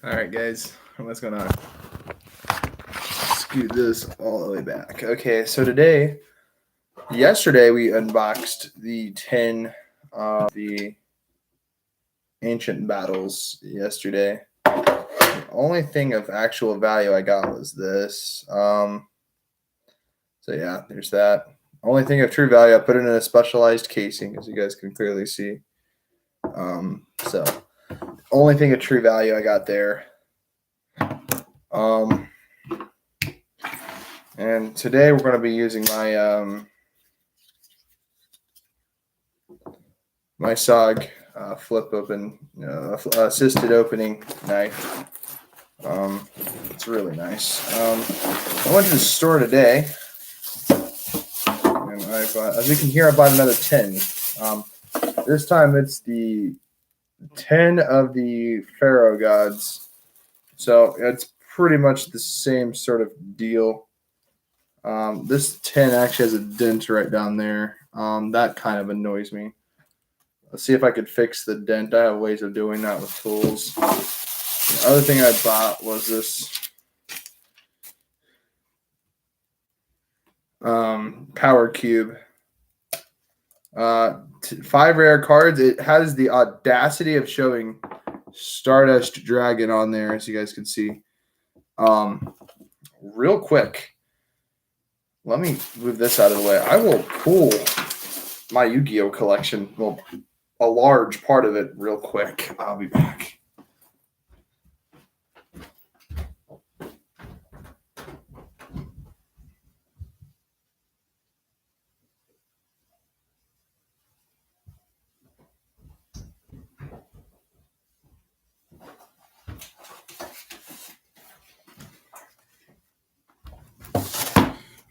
All right, guys, what's going on? Scoot this all the way back. Okay, so yesterday we unboxed the 10 of the ancient battles yesterday. The only thing of actual value I got was this. So yeah, there's that. Only thing of true value, I put it in a specialized casing, as you guys can clearly see. So only thing of true value I got there. And today we're going to be using my my SOG flip open assisted opening knife. It's really nice. I went to the store today, and I bought, as you can hear, I bought another 10. This time it's the 10 of the Pharaoh gods. So it's pretty much the same sort of deal. This 10 actually has a dent right down there. That kind of annoys me. Let's see if I could fix the dent. I have ways of doing that with tools. The other thing I bought was this power cube. 5 rare cards. It has the audacity of showing Stardust Dragon on there, as you guys can see. Real quick, let me move this out of the way. I will pull my Yu-Gi-Oh collection, well, a large part of it, real quick. I'll be back.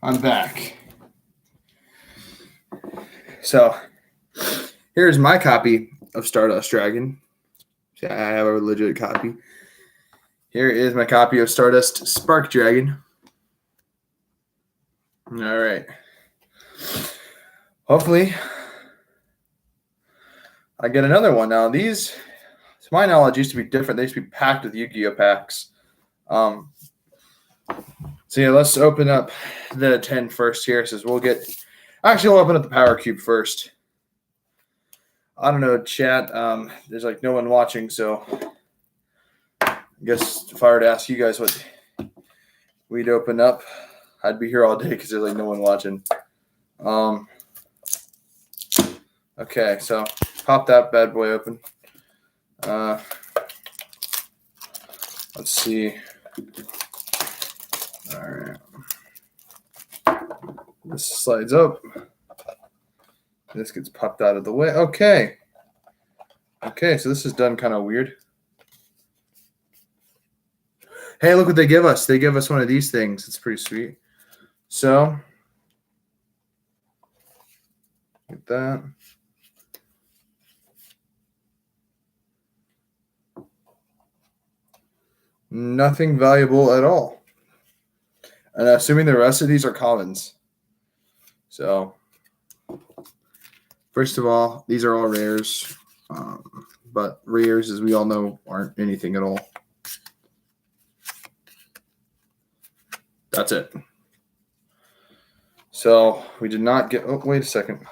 I'm back. So here's my copy of Stardust Dragon. I have a legit copy. Here is my copy of Stardust Spark Dragon. All right. Hopefully I get another one. Now these, to my knowledge, used to be different. They used to be packed with Yu-Gi-Oh packs. So yeah, let's open up the 10 first here. Says we'll open up the power cube first. I don't know, chat. There's like no one watching, so I guess if I were to ask you guys what we'd open up, I'd be here all day because there's like no one watching. Okay, so pop that bad boy open. Let's see. All right. This slides up. This gets popped out of the way. Okay. Okay, so this is done kind of weird. Hey, look what they give us. They give us one of these things. It's pretty sweet. So, get that. Nothing valuable at all. And assuming the rest of these are commons. So, first of all, these are all rares. But rares, as we all know, aren't anything at all. That's it. So, we did not get... Oh, wait a second.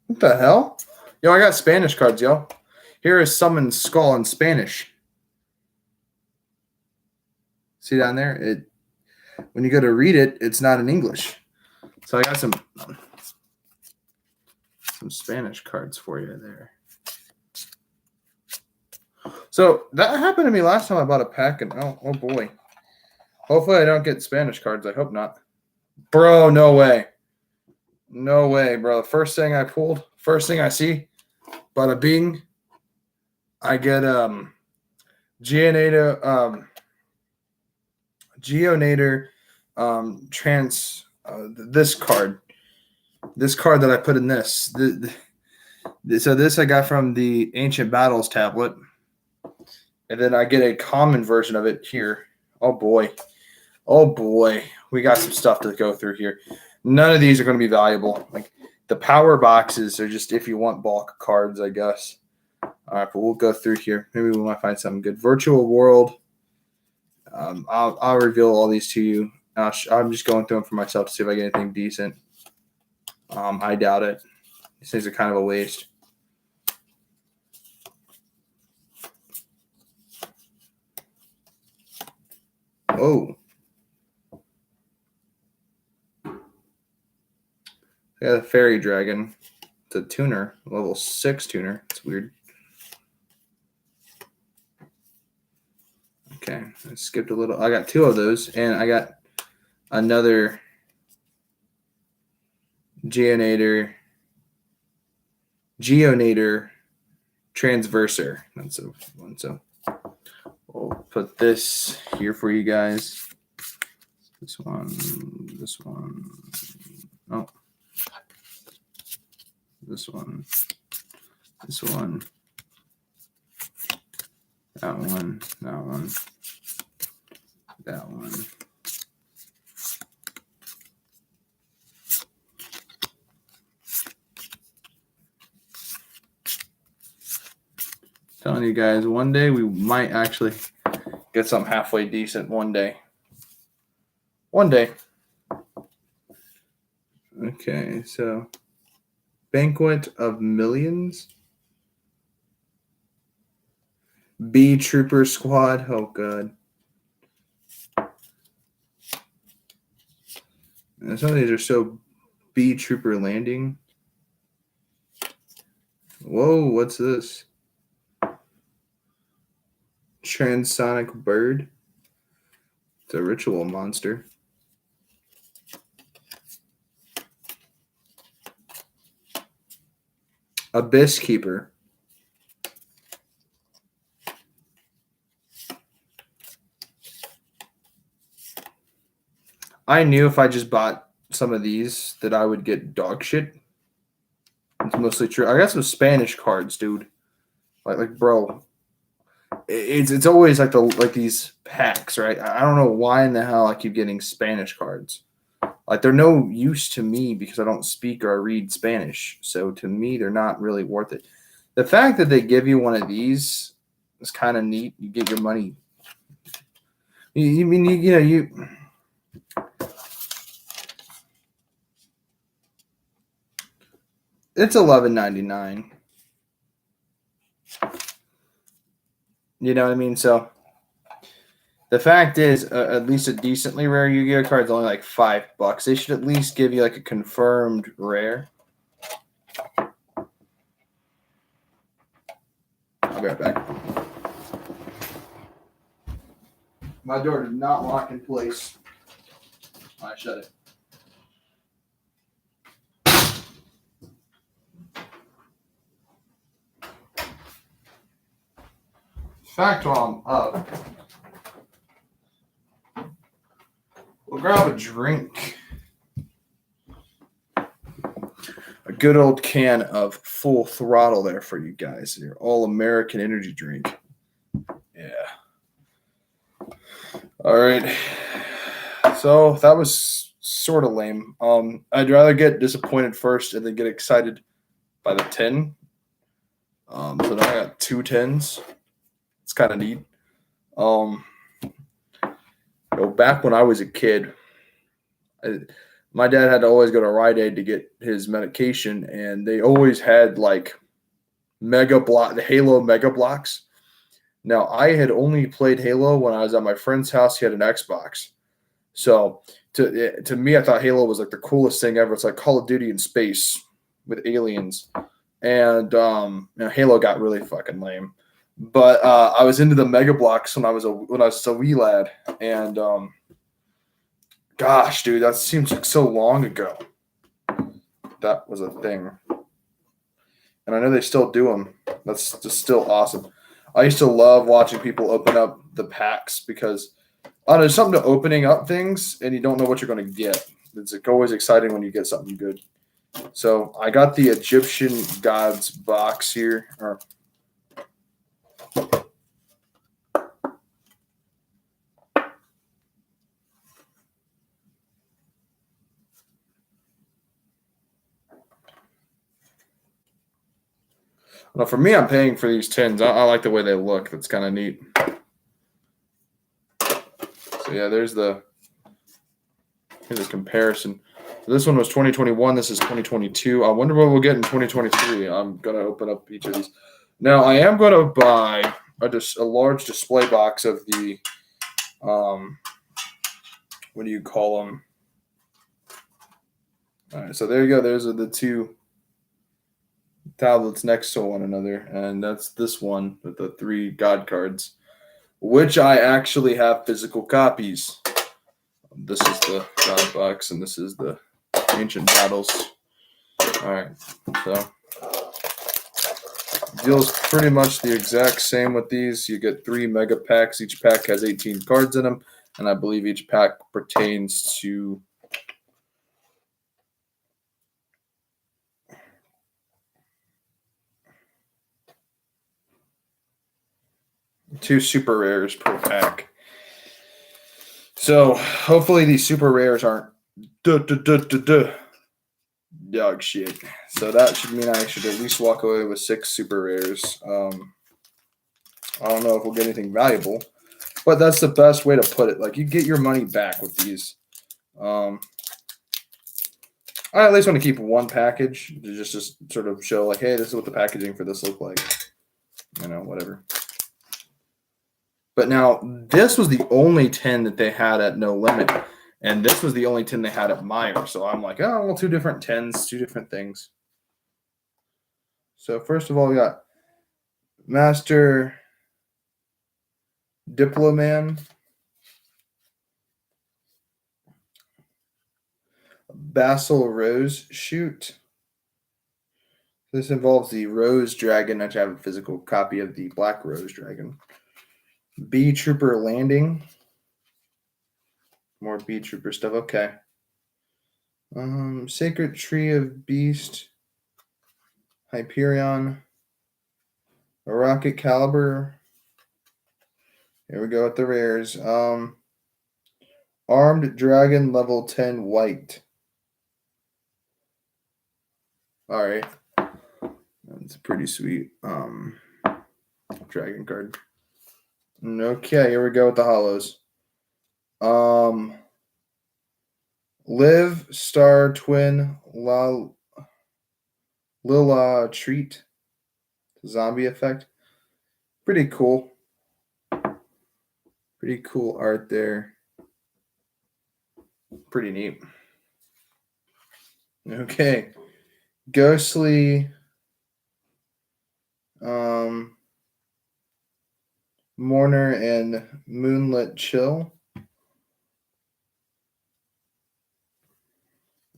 What the hell? Yo, I got Spanish cards, yo. Here is Summon Skull in Spanish. See down there? When you go to read it, it's not in English. So I got some Spanish cards for you there. So that happened to me last time I bought a pack, and oh boy. Hopefully I don't get Spanish cards. I hope not. Bro, no way. No way, bro. The first thing I pulled, first thing I see, bada bing, I get Geonator this card. This card that I put in this. So this I got from the Ancient Battles tablet. And then I get a common version of it here. Oh boy. Oh boy, we got some stuff to go through here. None of these are going to be valuable. Like the power boxes are just if you want bulk cards, I guess. All right, but we'll go through here. Maybe we might find something good. Virtual World. I'll reveal all these to you. I'm just going through them for myself to see if I get anything decent. I doubt it. These things are kind of a waste. Oh. I got a Fairy Dragon. It's a tuner, level 6 tuner. It's weird. Okay, I skipped a little. I got 2 of those, and I got another Geonator Transverser. That's a one. So we'll put this here for you guys. This one. Oh. This one. That one. Telling you guys, one day we might actually get something halfway decent. One day. Okay, so Banquet of Millions. B Trooper Squad. Oh, God. And some of these are so B Trooper Landing. Whoa, what's this? Transonic Bird. It's a ritual monster. Abyss Keeper. I knew if I just bought some of these that I would get dog shit. It's mostly true. I got some Spanish cards, dude. Like bro. It's always like these packs, right? I don't know why in the hell I keep getting Spanish cards. Like they're no use to me because I don't speak or read Spanish. So to me, they're not really worth it. The fact that they give you one of these is kind of neat. You get your money. It's $11.99. You know what I mean? So the fact is, at least a decently rare Yu-Gi-Oh card is only like $5. They should at least give you like a confirmed rare. I'll be right back. My door did not lock in place. I shut it. In fact, while I'm up, we'll grab a drink. A good old can of Full Throttle there for you guys. Your all-American energy drink. Yeah. All right. So that was sort of lame. I'd rather get disappointed first and then get excited by the 10. So now I got 2 10s. It's kind of neat. Back when I was a kid, my dad had to always go to Rite Aid to get his medication, and they always had like the Halo Mega Blocks. Now, I had only played Halo when I was at my friend's house. He had an Xbox. So to me, I thought Halo was like the coolest thing ever. It's like Call of Duty in space with aliens. And Halo got really fucking lame. But I was into the Mega Blocks when I was a wee lad. And gosh, dude, that seems like so long ago. That was a thing. And I know they still do them. That's just still awesome. I used to love watching people open up the packs because there's something to opening up things and you don't know what you're going to get. It's like always exciting when you get something good. So I got the Egyptian Gods box here. Well, for me, I'm paying for these tins. I like the way they look. That's kind of neat. So yeah, here's a comparison. This one was 2021. This is 2022. I wonder what we'll get in 2023. I'm gonna open up each of these. Now I am gonna buy a large display box of the what do you call them? All right, so there you go. There's the two tablets next to one another, and that's this one with the 3 God cards, which I actually have physical copies. This is the God box, and this is the Ancient Battles. All right, so deal's pretty much the exact same with these. You get 3 mega packs. Each pack has 18 cards in them, and I believe each pack pertains to two super rares per pack. So hopefully these super rares aren't dog shit. So that should mean I should at least walk away with 6 super rares. I don't know if we'll get anything valuable, but that's the best way to put it. Like, you get your money back with these. I at least want to keep one package to just sort of show, like, hey, this is what the packaging for this look like. You know, whatever. But now, this was the only 10 that they had at No Limit, and this was the only 10 they had at Meyer. So I'm like, oh, well, 2 different 10s, 2 different things. So first of all, we got Master Diploman, Basil Rose Shoot. This involves the Rose Dragon. I have a physical copy of the Black Rose Dragon. Bee Trooper Landing. More Bee Trooper stuff. Okay. Sacred Tree of Beast. Hyperion. A Rocket Caliber. Here we go with the rares. Armed Dragon level 10 white. Alright. That's pretty sweet. Dragon card. Okay, here we go with the hollows. Live Star Twin Lila Treat. Zombie effect. Pretty cool. Pretty cool art there. Pretty neat. Okay. Ghostly Mourner and Moonlit Chill.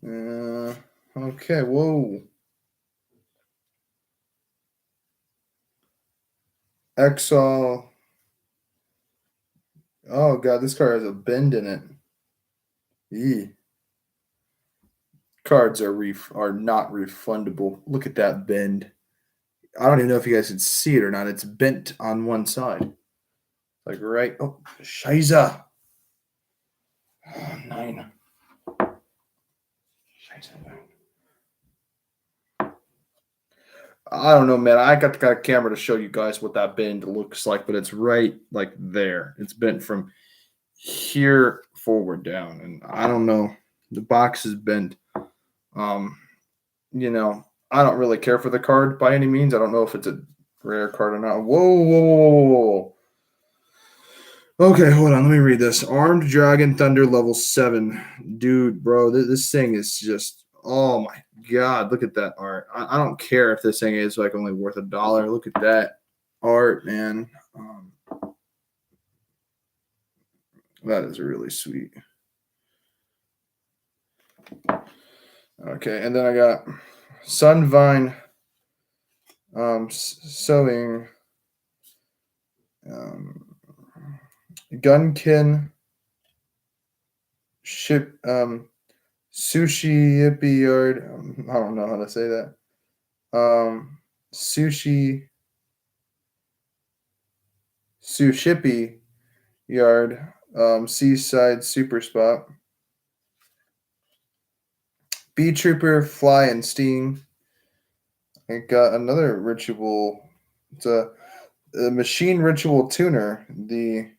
Okay, whoa. Exile. Oh god, this card has a bend in it. Eee. Cards are not refundable. Look at that bend. I don't even know if you guys can see it or not. It's bent on one side. Like right. Oh, Scheiße. Oh, 9. Scheiße. I don't know, man. I got the camera to show you guys what that bend looks like, but it's right like there. It's bent from here forward down, and I don't know. The box is bent. You know, I don't really care for the card by any means. I don't know if it's a rare card or not. Whoa. Okay, hold on. Let me read this. Armed Dragon Thunder level 7. Dude, bro, this thing is just, oh my god, look at that art. I don't care if this thing is like only worth $1. Look at that art, man. That is really sweet. Okay, and then I got Sunvine Sewing Gunkin Ship Sushi Yippee Yard. I don't know how to say that. Sushi Sushippy Yard. Seaside Super Spot. Bee Trooper Fly and Sting. I got another ritual. It's a machine ritual tuner. The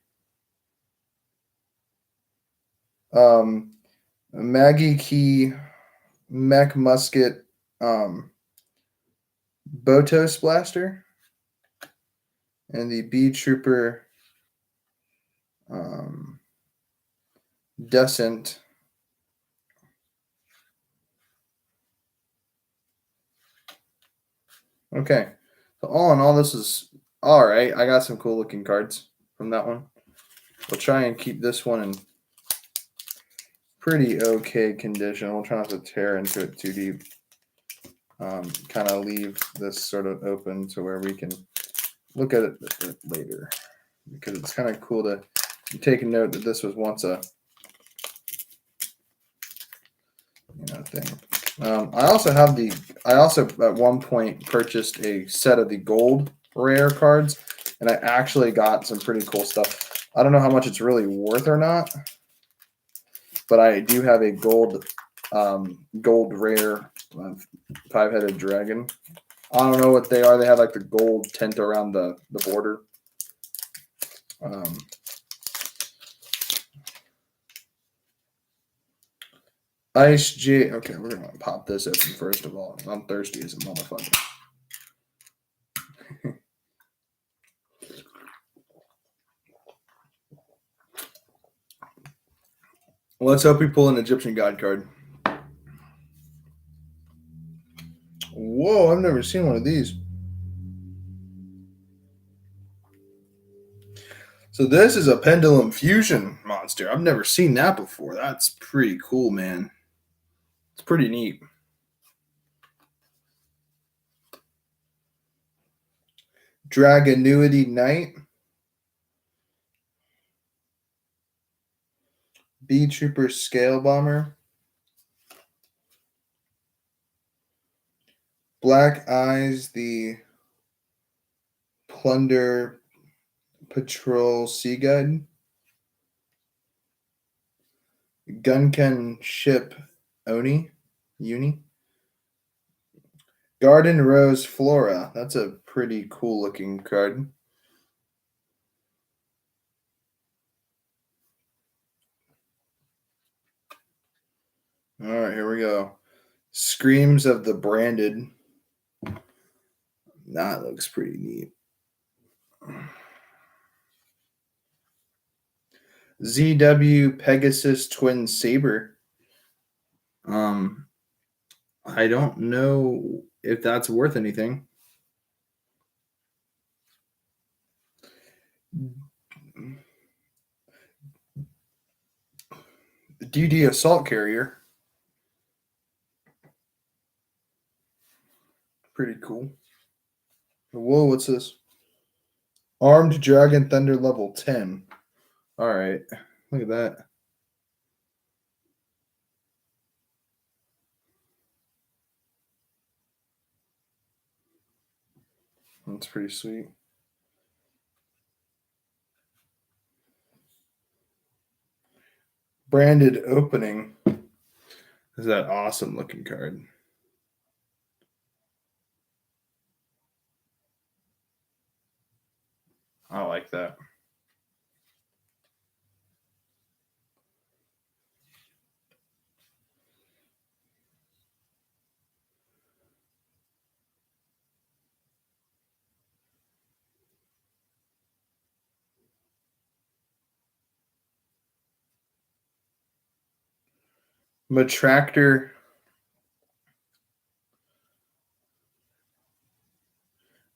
um, Maggie Key Mech Musket Botos Blaster and the B Trooper um, Descent. Okay. So all in all, this is all right. I got some cool looking cards from that one. We'll try and keep this one in pretty okay condition. We'll try not to tear into it too deep. Kind of leave this sort of open to where we can look at it later, because it's kind of cool to take a note that this was once a thing. I also at one point purchased a set of the gold rare cards, and I actually got some pretty cool stuff. I don't know how much it's really worth or not, but I do have a gold rare 5-headed dragon. I don't know what they are. They have like the gold tint around the border. Ice J. Okay, we're gonna pop this open first of all. I'm thirsty as a motherfucker. Let's hope we pull an Egyptian God card. Whoa, I've never seen one of these. So this is a Pendulum Fusion monster. I've never seen that before. That's pretty cool, man. It's pretty neat. Dragonuity Knight. B Trooper Scale Bomber. Black Eyes, the Plunder Patrol Sea Guide. Gunken Ship Uni. Garden Rose Flora. That's a pretty cool looking card. All right, here we go. Screams of the Branded. That looks pretty neat. ZW Pegasus Twin Saber. I don't know if that's worth anything. DD Assault Carrier. Pretty cool. Whoa, what's this? Armed Dragon Thunder level 10. All right. Look at that. That's pretty sweet. Branded Opening. Is that awesome looking card? I like that. Matractor.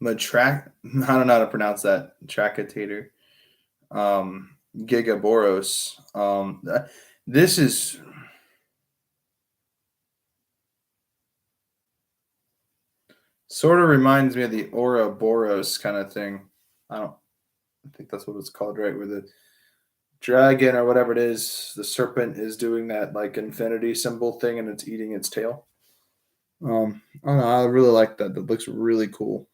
I don't know how to pronounce that. Tracatator. Gigaboros. This is sort of reminds me of the Ouroboros kind of thing. I think that's what it's called, right? Where the dragon or whatever it is, the serpent is doing that like infinity symbol thing and it's eating its tail. I don't know, I really like that. That looks really cool.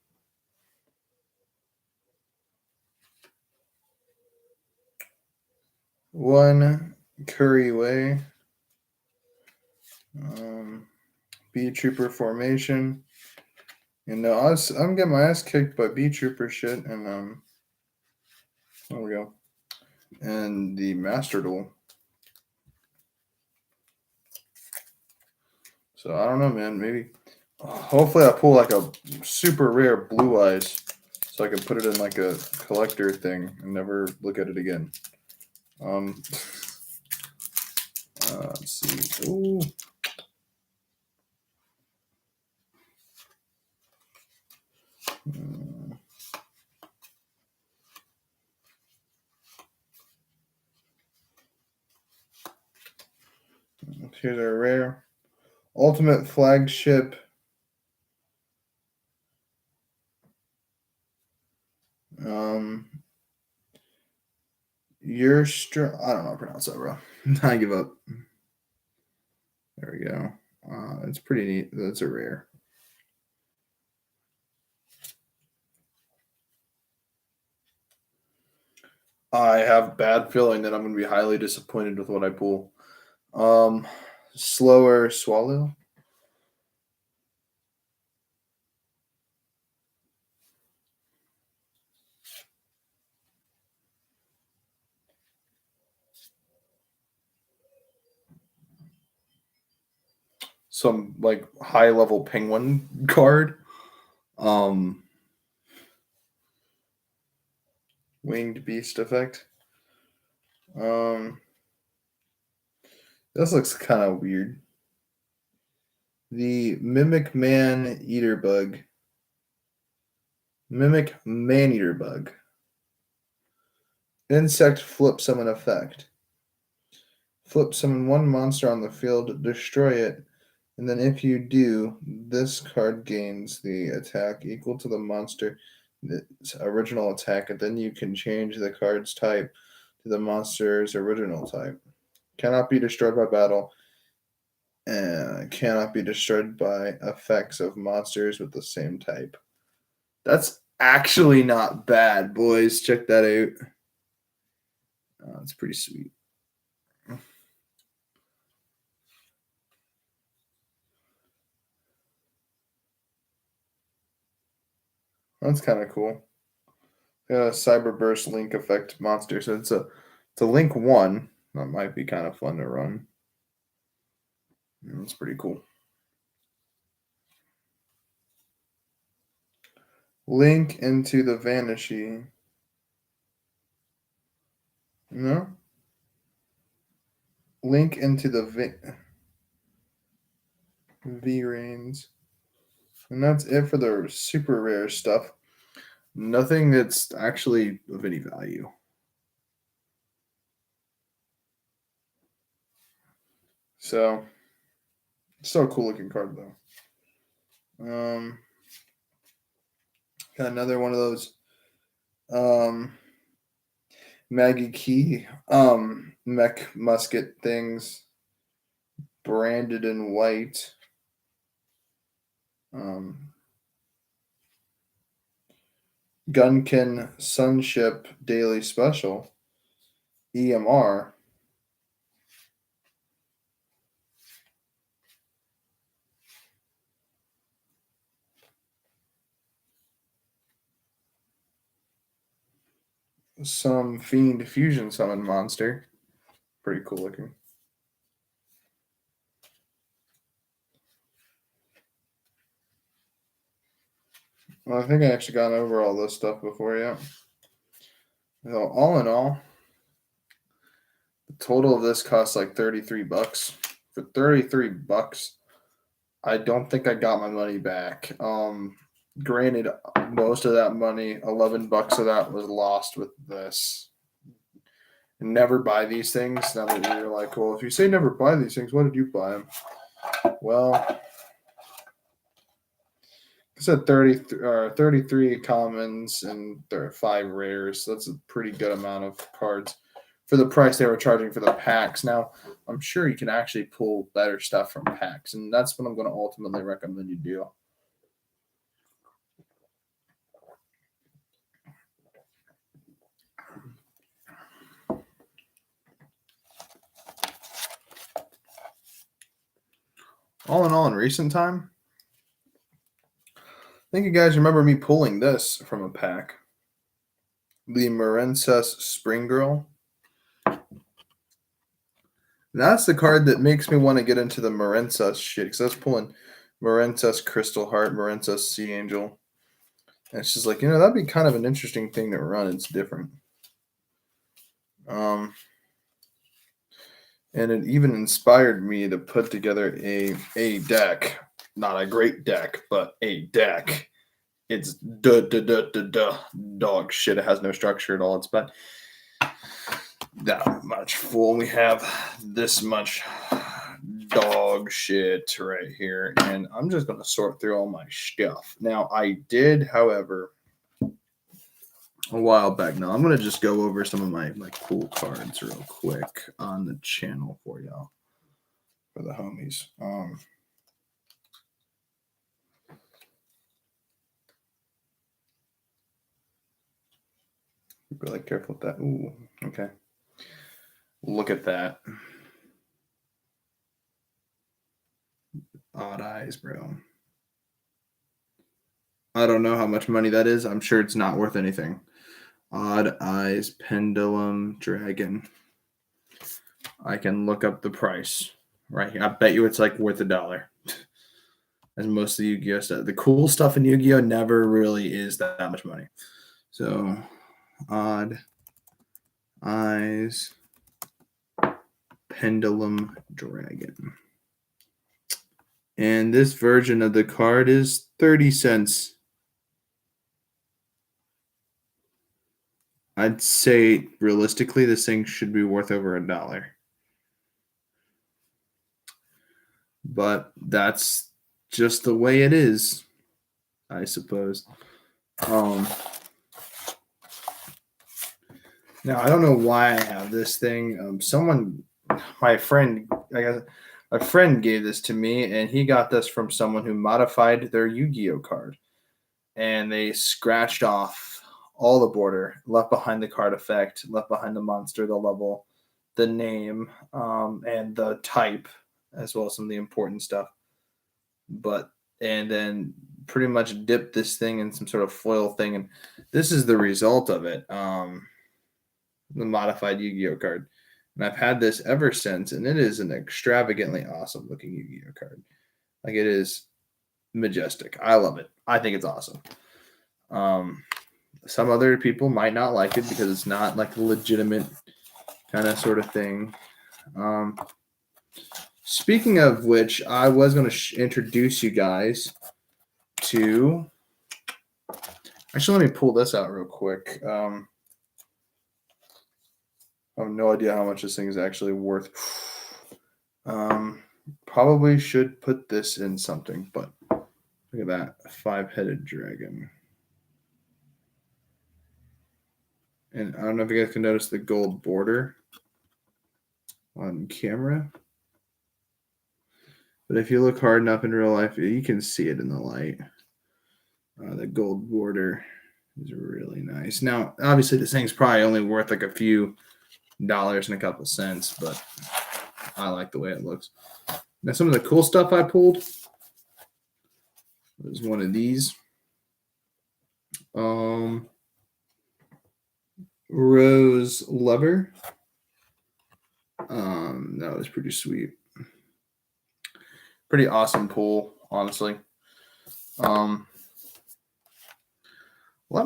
One Curry Way. B Trooper formation. I'm getting my ass kicked by B Trooper shit, and there we go. And the Master Duel. So I don't know, man. Maybe, hopefully, I pull like a super rare Blue Eyes, so I can put it in like a collector thing and never look at it again. Um, let's see. Ooh. Here's our rare ultimate flagship. I don't know how to pronounce that, bro. I give up. There we go. It's pretty neat. That's a rare. I have bad feeling that I'm going to be highly disappointed with what I pull. Slower swallow. Some like high level penguin card. Winged beast effect. This looks kind of weird. The Mimic Man Eater Bug. Mimic Man Eater Bug. Insect flip summon effect. Flip summon one monster on the field, destroy it, and then if you do, this card gains the attack equal to the monster's original attack, and then you can change the card's type to the monster's original type. Cannot be destroyed by battle, and cannot be destroyed by effects of monsters with the same type. That's actually not bad, boys. Check that out. It's pretty sweet. That's kind of cool. Cyber Burst Link effect monster. So it's a Link 1. That might be kind of fun to run. It's pretty cool. Link into the Vanishing. No? Link into the V-Rains. And that's it for the super rare stuff. Nothing that's actually of any value. So, still a cool looking card though. Got another one of those Maggie Key mech musket things, branded in white. Gunkin Sunship Daily Special, EMR. Some Fiend Fusion Summon monster. Pretty cool looking. Well, I think I actually gone over all this stuff before, yeah. So all in all, the total of this costs like $33. For $33, I don't think I got my money back. Granted, most of that money, $11 of that was lost with this. Never buy these things. Now that you're like, well, if you say never buy these things, what did you buy them? Well, I said 33 commons and 5 rares. So that's a pretty good amount of cards for the price they were charging for the packs. Now, I'm sure you can actually pull better stuff from packs, and that's what I'm going to ultimately recommend you do. All in all, in recent time, think you guys remember me pulling this from a pack. The Marenses Spring Girl. That's the card that makes me want to get into the Marenses shit, because I was pulling Marenses Crystal Heart, Marenses Sea Angel. And it's just like, that'd be kind of an interesting thing to run. It's different. And it even inspired me to put together a deck. Not a great deck, but a deck. It's dog shit. It has no structure at all. It's about that much full. We have this much dog shit right here, and I'm just going to sort through all my stuff. Now, I did, however, a while back now, I'm going to just go over some of my cool cards real quick on the channel for y'all, for the homies. Be really careful with that. Ooh, okay. Look at that. Odd eyes, bro. I don't know how much money that is. I'm sure it's not worth anything. Odd eyes, pendulum, dragon. I can look up the price right here. I bet you it's worth $1. As most of the Yu-Gi-Oh stuff. The cool stuff in Yu-Gi-Oh never really is that much money. So, odd eyes, pendulum, dragon. And this version of the card is 30 cents. I'd say realistically, this thing should be worth over $1. But that's just the way it is, I suppose. Now, I don't know why I have this thing. My friend, I guess, a friend gave this to me, and he got this from someone who modified their Yu-Gi-Oh card. And they scratched off all the border, left behind the card effect, left behind the monster, the level, the name, and the type, as well as some of the important stuff. And then pretty much dipped this thing in some sort of foil thing, and this is the result of it. The modified Yu-Gi-Oh card. And I've had this ever since, and it is an extravagantly awesome looking Yu-Gi-Oh card. It is majestic. I love it. I think it's awesome. Some other people might not like it because it's not a legitimate kind of sort of thing. Speaking of which, I was going to introduce you guys to. Actually, let me pull this out real quick. I have no idea how much this thing is actually worth. Probably should put this in something, but look at that 5-headed dragon. And I don't know if you guys can notice the gold border on camera. But if you look hard enough in real life, you can see it in the light. The gold border is really nice. Now, obviously, this thing's probably only worth a few dollars and a couple cents, but I like the way it looks. Now, some of the cool stuff I pulled was one of these. Rose Lover. That was pretty sweet. Pretty awesome pull, honestly. Let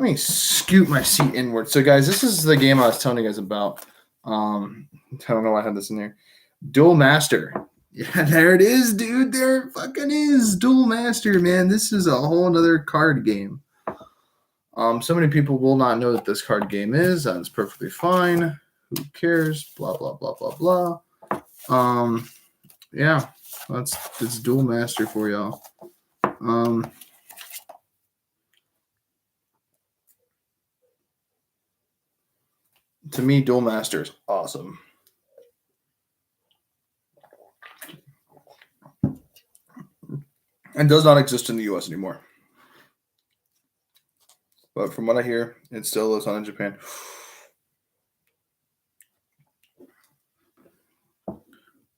me scoot my seat inward. So, guys, this is the game I was telling you guys about. I don't know why I had this in there. Duel Master. Yeah, there it is, dude. There it fucking is. Duel Master, man. This is a whole nother card game. So many people will not know that this card game is. That's perfectly fine. Who cares? Blah, blah, blah, blah, blah. Yeah, that's Duel Master for y'all. To me, Duel Master is awesome. And does not exist in the US anymore. But from what I hear, it still lives on in Japan.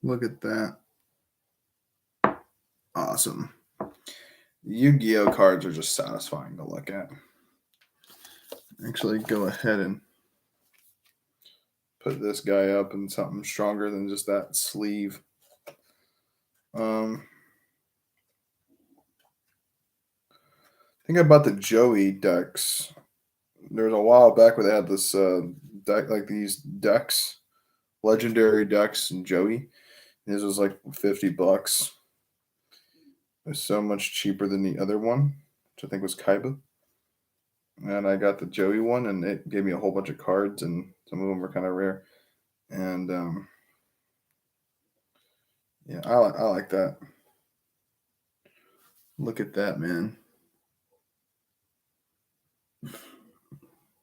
Look at that. Awesome. Yu-Gi-Oh cards are just satisfying to look at. Actually, go ahead and put this guy up in something stronger than just that sleeve. Think about the Joey decks. There was a while back where they had this deck, like these decks, legendary decks, and Joey. This was like $50. It was so much cheaper than the other one, which I think was Kaiba. And I got the Joey one, and it gave me a whole bunch of cards, and some of them were kind of rare. And yeah, I like that. Look at that, man.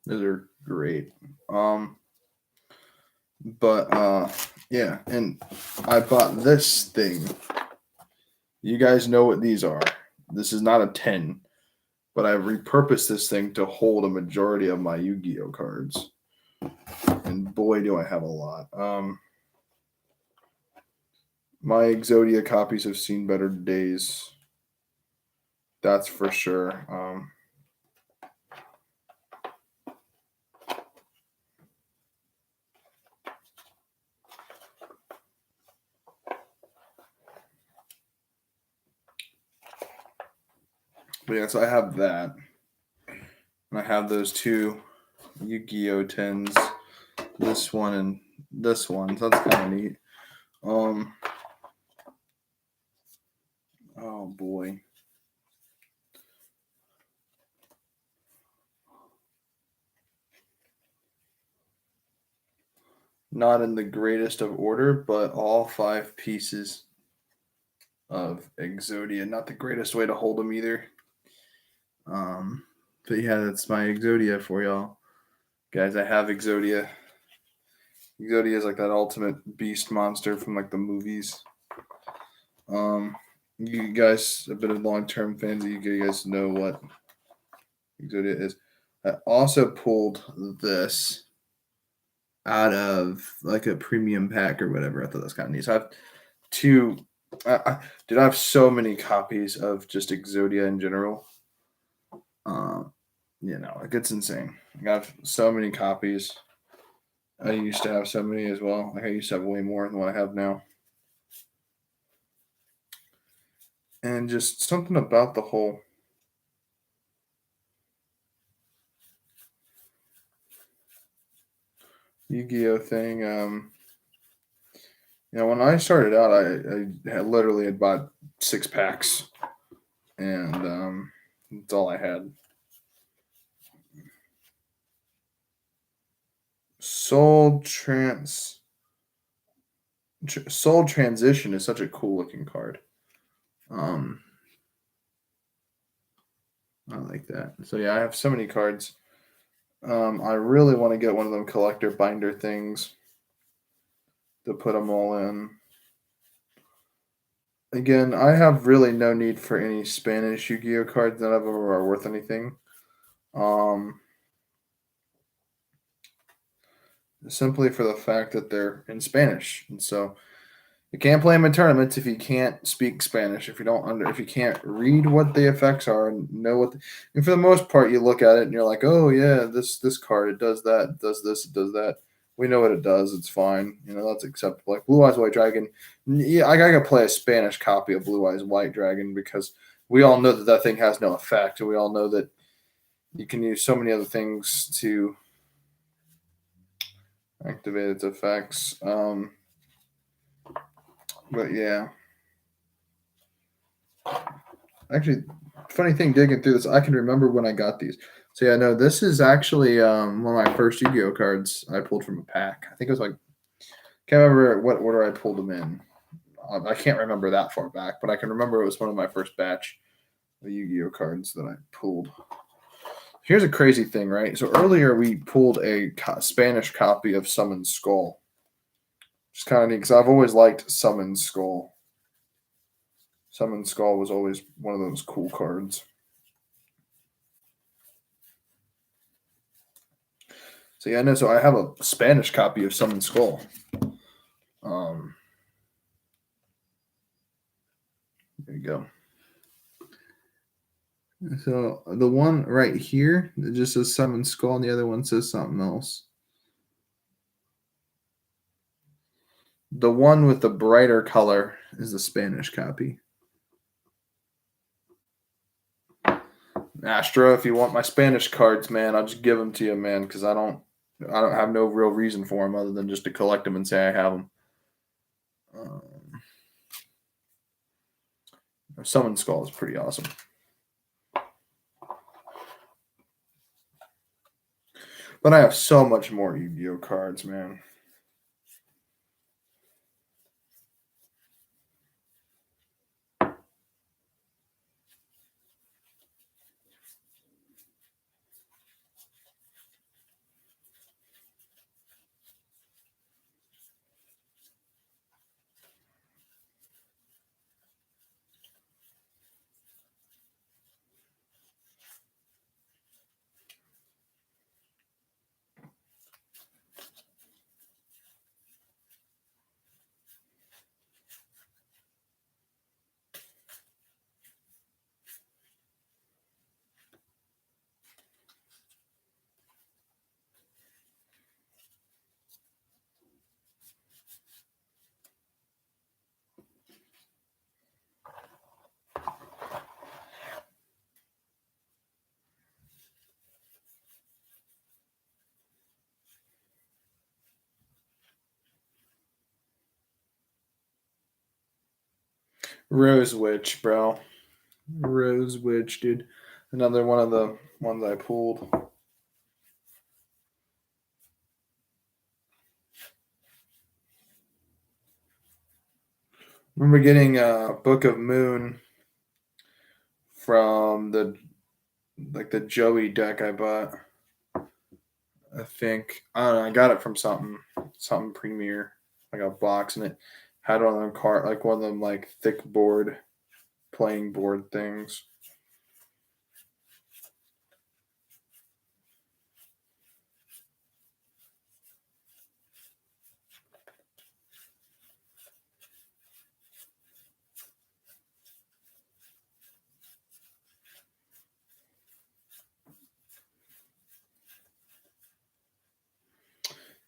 Those are great. But yeah, and I bought this thing. You guys know what these are. This is not a 10, but I've repurposed this thing to hold a majority of my Yu-Gi-Oh cards. And boy, do I have a lot. My Exodia copies have seen better days. That's for sure. But yeah, so I have that. And I have those two Yu-Gi-Oh 10s. This one and this one. So that's kind of neat. Oh boy. Not in the greatest of order, but all 5 pieces of Exodia. Not the greatest way to hold them either. But yeah, that's my Exodia for y'all. Guys, I have Exodia. Exodia is like that ultimate beast monster from like the movies. You guys have been a long-term fans. You guys know what Exodia is. I also pulled this out of like a premium pack or whatever. I thought that's kind of neat. So I have two. I have so many copies of just Exodia in general. It gets insane. I have so many copies. I used to have so many as well. Like I used to have way more than what I have now. And just something about the whole Yu-Gi-Oh thing. When I started out, I literally had bought 6 packs, and that's all I had. Soul Transition is such a cool looking card. I like that. So yeah, I have so many cards. I really want to get one of them collector binder things to put them all in. Again, I have really no need for any Spanish Yu-Gi-Oh cards. None of them are worth anything. Simply for the fact that they're in Spanish, and so you can't play them in tournaments if you can't speak Spanish. If you can't read what the effects are and know and for the most part, you look at it and you're like, oh yeah, this card it does that, it does this, it does that. We know what it does. It's fine. That's acceptable. Like Blue Eyes White Dragon. Yeah, I gotta play a Spanish copy of Blue Eyes White Dragon because we all know that thing has no effect, and we all know that you can use so many other things to activate its effects. But yeah, actually, funny thing digging through this, I can remember when I got these. So yeah, no, this is actually one of my first Yu-Gi-Oh cards I pulled from a pack. I think it was like, can't remember what order I pulled them in. I can't remember that far back, but I can remember it was one of my first batch of Yu-Gi-Oh cards that I pulled. Here's a crazy thing, right? So earlier we pulled a Spanish copy of Summon Skull. It's kind of neat because I've always liked Summon Skull. Summon Skull was always one of those cool cards. So yeah, no. So I have a Spanish copy of Summon Skull. There you go. So the one right here, it just says Summon Skull, and the other one says something else. The one with the brighter color is the Spanish copy. Astro, if you want my Spanish cards, man, I'll just give them to you, man, because I don't have no real reason for them other than just to collect them and say I have them. Summon Skull is pretty awesome. But I have so much more Yu-Gi-Oh cards, man. Rose Witch, bro. Rose Witch, dude. Another one of the ones I pulled. Remember getting a Book of Moon from the Joey deck I bought. I think I don't know. I got it from something premier, like a box, and it had one of them card, like one of them like thick board playing board things.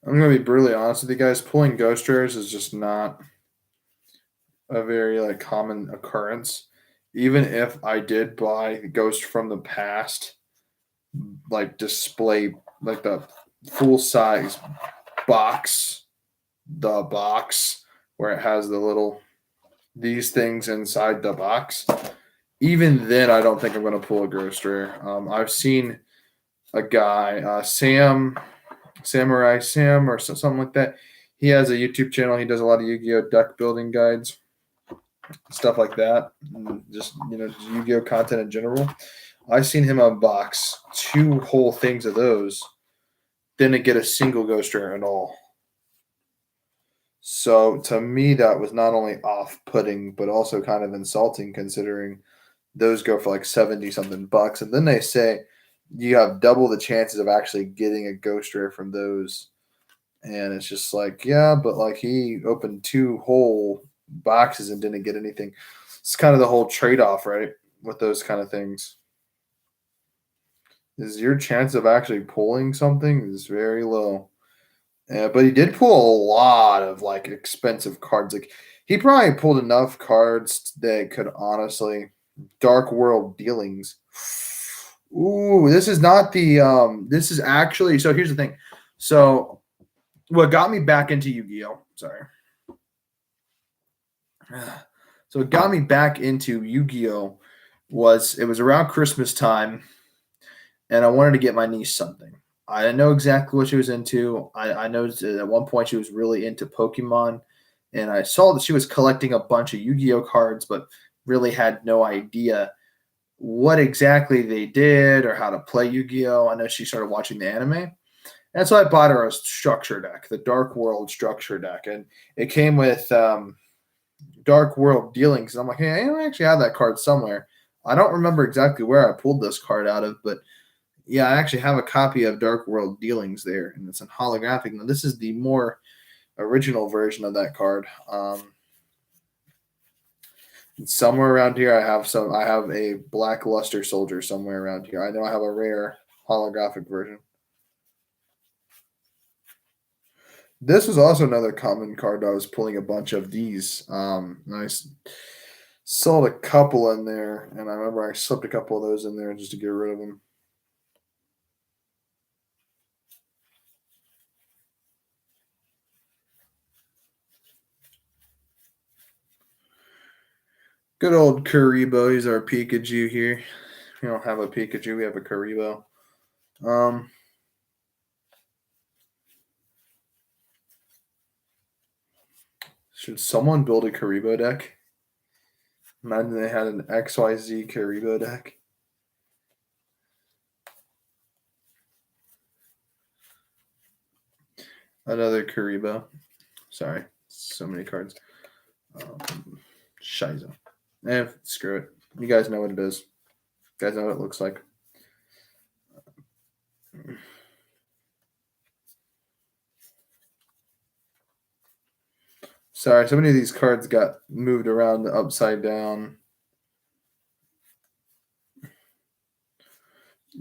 I'm gonna be brutally honest with you guys. Pulling ghost rares is just not a very like common occurrence. Even if I did buy Ghost from the Past, like display, like the full size box, the box where it has the little these things inside the box. Even then, I don't think I'm going to pull a ghost rare. I've seen a guy, Samurai Sam, or something like that. He has a YouTube channel. He does a lot of Yu-Gi-Oh deck building guides, stuff like that. And just Yu-Gi-Oh content in general. I've seen him unbox two whole things of those, didn't get a single ghost rare at all. So to me, that was not only off-putting, but also kind of insulting, considering those go for like 70 something bucks, and then they say you have double the chances of actually getting a ghost rare from those. And it's just like, yeah, but like he opened two whole boxes and didn't get anything. It's kind of the whole trade-off, right? With those kind of things. Is your chance of actually pulling something is very low. But he did pull a lot of like expensive cards. Like he probably pulled enough cards that could honestly Dark World Dealings. Ooh, this is not the this is actually, so here's the thing. So what got me back into Yu-Gi-Oh! Sorry. So what got me back into Yu-Gi-Oh! Was it was around Christmas time, and I wanted to get my niece something. I didn't know exactly what she was into. I noticed that at one point she was really into Pokemon, and I saw that she was collecting a bunch of Yu-Gi-Oh cards, but really had no idea what exactly they did or how to play Yu-Gi-Oh. I know she started watching the anime, and so I bought her a structure deck, the Dark World structure deck, and it came with Dark World Dealings. And I'm like, hey, I actually have that card somewhere. I don't remember exactly where I pulled this card out of, but yeah, I actually have a copy of Dark World Dealings there, and it's in holographic. Now, this is the more original version of that card. Somewhere around here, I have a black luster soldier somewhere around here. I know I have a rare holographic version. This was also another common card. I was pulling a bunch of these. Sold a couple in there, and I remember I slipped a couple of those in there just to get rid of them. Good old Karibo. He's our Pikachu here. We don't have a Pikachu. We have a Karibo. Should someone build a Karibo deck? Imagine they had an XYZ Karibo deck. Another Karibo. Sorry, so many cards. Shiza. Screw it. You guys know what it is. You guys know what it looks like. Sorry, so many of these cards got moved around upside down.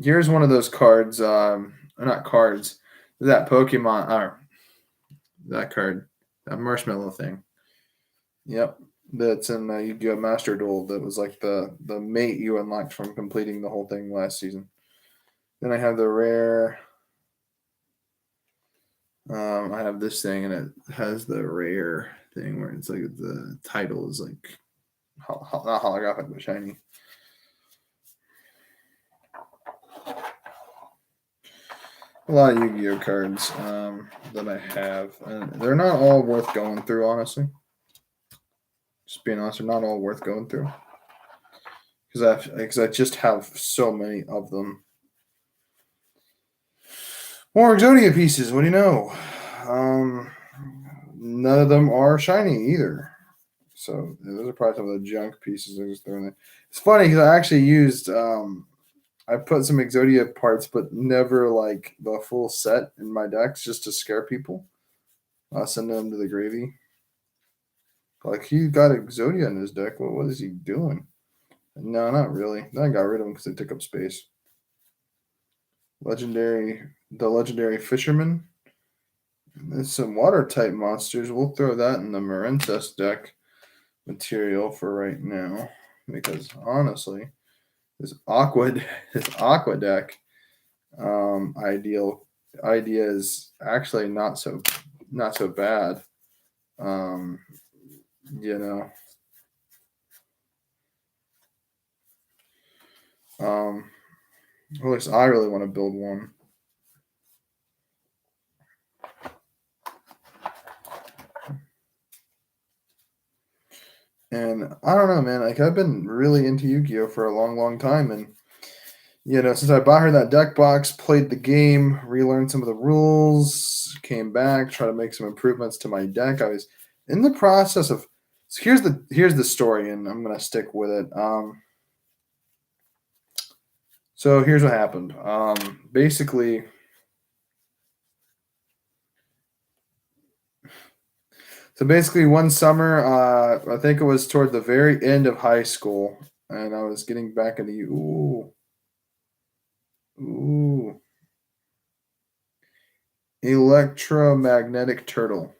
Here's one of those cards. Not cards. That Pokemon. That card. That marshmallow thing. Yep. That's in the Yu-Gi-Oh! Master Duel. That was like the mate you unlocked from completing the whole thing last season. Then I have the rare. I have this thing, and it has the rare thing where it's like the title is like not holographic but shiny. A lot of Yu-Gi-Oh cards that I have, and they're not all worth going through, honestly. Just being honest, they're not all worth going through because I just have so many of them. More Exodia pieces. What do you know? None of them are shiny either. So those are probably some of the junk pieces I just threw in there. It's funny because I actually used I put some Exodia parts, but never like the full set in my decks just to scare people. I'll send them to the gravy. Like he got Exodia in his deck. Well, what is he doing? No, not really. Then I got rid of them because they took up space. The legendary fisherman. There's some water type monsters. We'll throw that in the Marentis deck material for right now because honestly, this aqua deck idea is actually not so bad. You know. At least I really want to build one. And I don't know, man. Like I've been really into Yu-Gi-Oh for a long, long time, and since I bought her that deck box, played the game, relearned some of the rules, came back, try to make some improvements to my deck. I was in the process of. So here's the story, and I'm gonna stick with it. So here's what happened. Basically. So basically, one summer, I think it was toward the very end of high school, and I was getting back into electromagnetic turtle.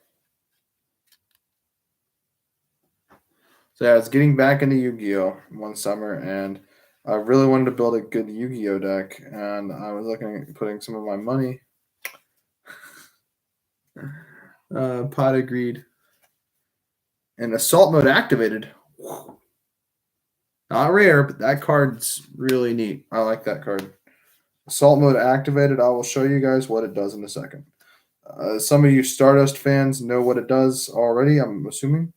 So yeah, I was getting back into Yu-Gi-Oh one summer, and I really wanted to build a good Yu-Gi-Oh deck, and I was looking at putting some of my money. Pot of Greed. And Assault Mode activated. Not rare, but that card's really neat. I like that card. Assault Mode activated. I will show you guys what it does in a second. Some of you Stardust fans know what it does already, I'm assuming.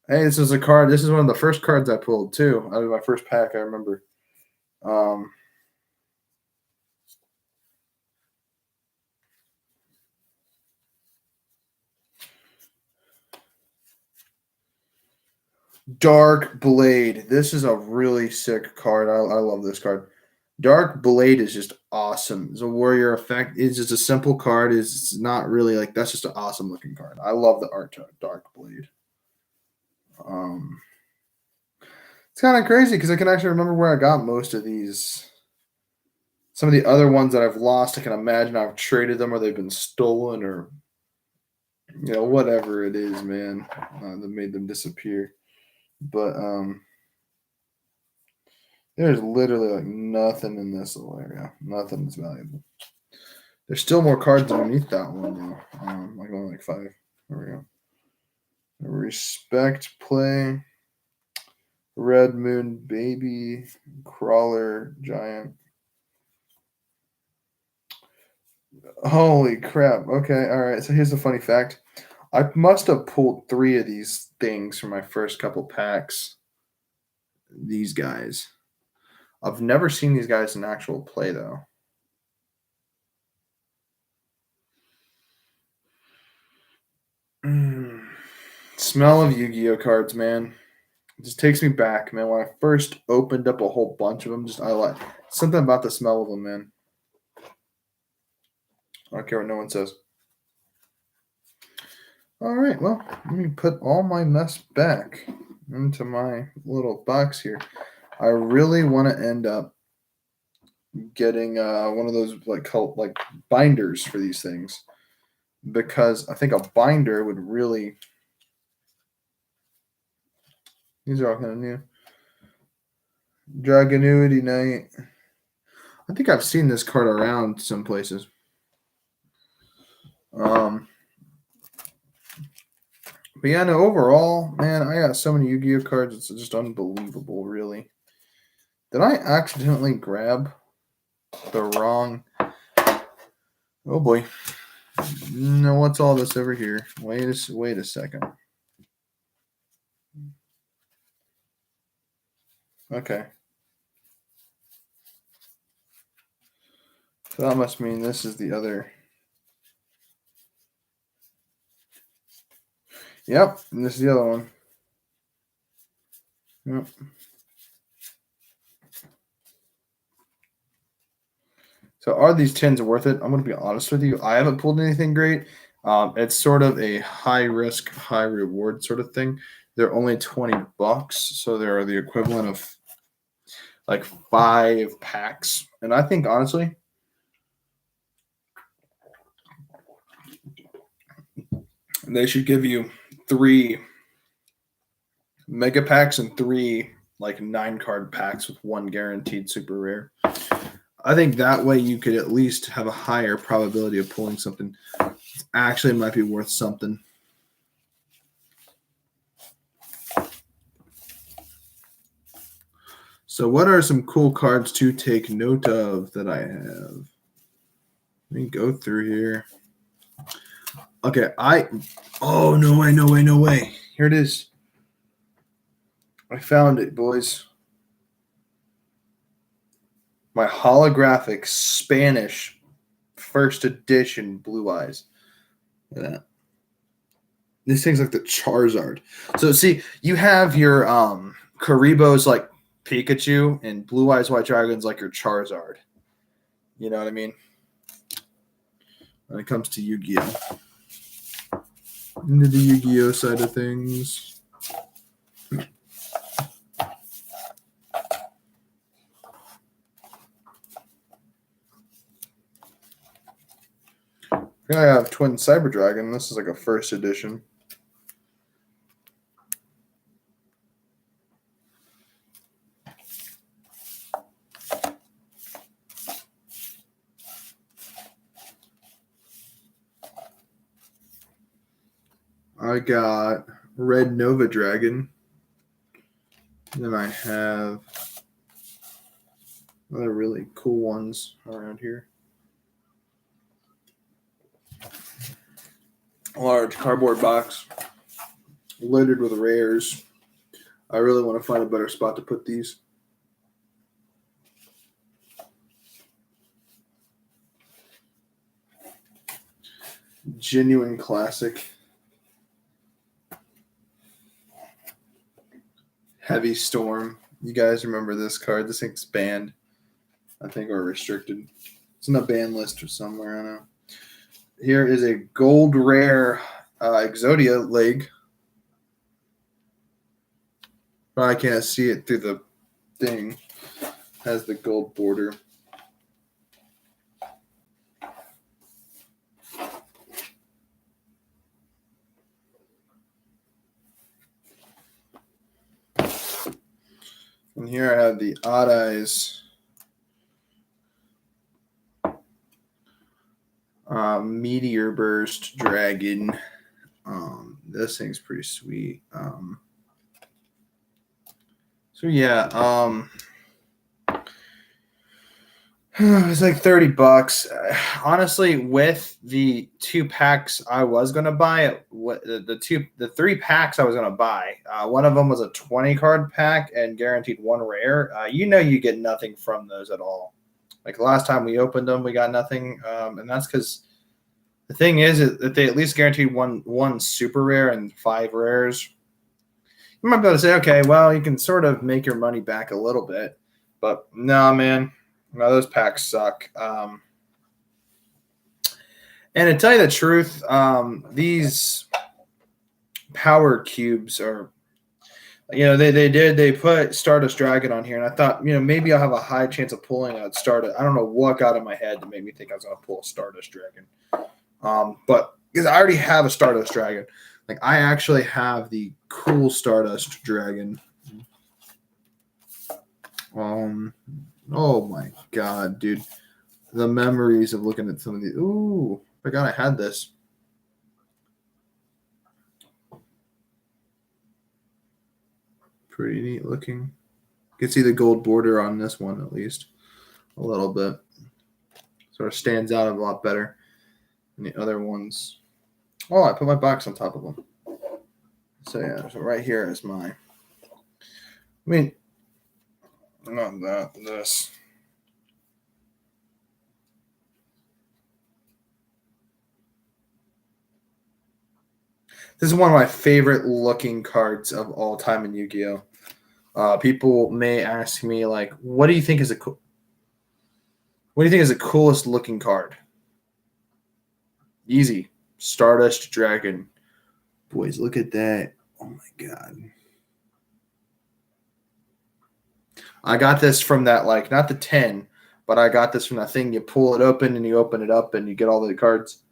Hey, this is a card. This is one of the first cards I pulled, too. Out of my first pack, I remember. Dark Blade. This is a really sick card. I love this card. Dark Blade is just awesome. It's a warrior effect. It's just a simple card. It's not really like that's just an awesome looking card. I love the art to Dark Blade. It's kind of crazy because I can actually remember where I got most of these. Some of the other ones that I've lost, I can imagine I've traded them or they've been stolen or whatever it is, man, that made them disappear. But there's literally like nothing in this little area. Nothing that's valuable. There's still more cards underneath that one though. Like only like 5. There we go. Respect play. Red Moon Baby. Crawler Giant. Holy crap. Okay, alright. So here's the funny fact. I must have pulled 3 of these things from my first couple packs. These guys. I've never seen these guys in actual play though. Smell of Yu-Gi-Oh cards, man. It just takes me back, man. When I first opened up a whole bunch of them, I like something about the smell of them, man. I don't care what no one says. All right, well, let me put all my mess back into my little box here. I really want to end up getting one of those like binders for these things because I think a binder would really. These are all kind of new. Dragonuity Knight. I think I've seen this card around some places. But yeah, no, overall, man, I got so many Yu-Gi-Oh cards. It's just unbelievable, really. Did I accidentally grab the wrong? Oh boy. No, what's all this over here? Wait a second. Okay. So that must mean this is the other. Yep, and this is the other one. Yep. So are these tins worth it? I'm going to be honest with you. I haven't pulled anything great. It's sort of a high risk, high reward sort of thing. They're only $20, so they're the equivalent of like 5 packs. And I think honestly, they should give you 3 mega packs and 3 like 9-card packs with 1 guaranteed super rare. I think that way you could at least have a higher probability of pulling something. Actually, it might be worth something. So what are some cool cards to take note of that I have? Let me go through here. Okay, oh, no way. Here it is. I found it, boys. My holographic Spanish first edition Blue Eyes. Look at that. This thing's like the Charizard. So see, you have your Karibo's like Pikachu and Blue Eyes White Dragon's like your Charizard. You know what I mean? When it comes to Yu-Gi-Oh. Into the Yu-Gi-Oh side of things. I have Twin Cyber Dragon. This is like a first edition. I got Red Nova Dragon. Then I have other really cool ones around here. A large cardboard box littered with rares. I really want to find a better spot to put these. Genuine classic. Heavy Storm. You guys remember this card? This thing's banned, I think, or restricted. It's in a ban list or somewhere. I don't know. Here is a gold rare Exodia leg. Probably can't see it through the thing. Has the gold border. And here I have the Odd Eyes Meteor Burst Dragon. This thing's pretty sweet. So yeah, it's like $30. Honestly, with the 2 packs I was gonna buy, the 3 packs I was gonna buy, one of them was a 20 card pack and guaranteed 1 rare. You get nothing from those at all. Like the last time we opened them, we got nothing, and that's because the thing is that they at least guaranteed one super rare and 5 rares. You might be able to say, okay, well, you can sort of make your money back a little bit, but no, man. No, those packs suck. And to tell you the truth, these power cubes are, they put Stardust Dragon on here, and I thought, maybe I'll have a high chance of pulling a Stardust. I don't know what got in my head to make me think I was going to pull a Stardust Dragon. But because I already have a Stardust Dragon. Like, I actually have the cool Stardust Dragon. Oh my god, dude. The memories of looking at some of these. Ooh, I forgot I had this. Pretty neat looking. You can see the gold border on this one at least. A little bit. Sort of stands out a lot better than the other ones. Oh, I put my box on top of them. So yeah, so right here is my. Not that, this. This is one of my favorite looking cards of all time in Yu-Gi-Oh. People may ask me, like, what do you think is the coolest looking card? Easy. Stardust Dragon. Boys, look at that. Oh my god. I got this from that, like, not the 10, but I got this from that thing. You pull it open and you open it up and you get all the cards.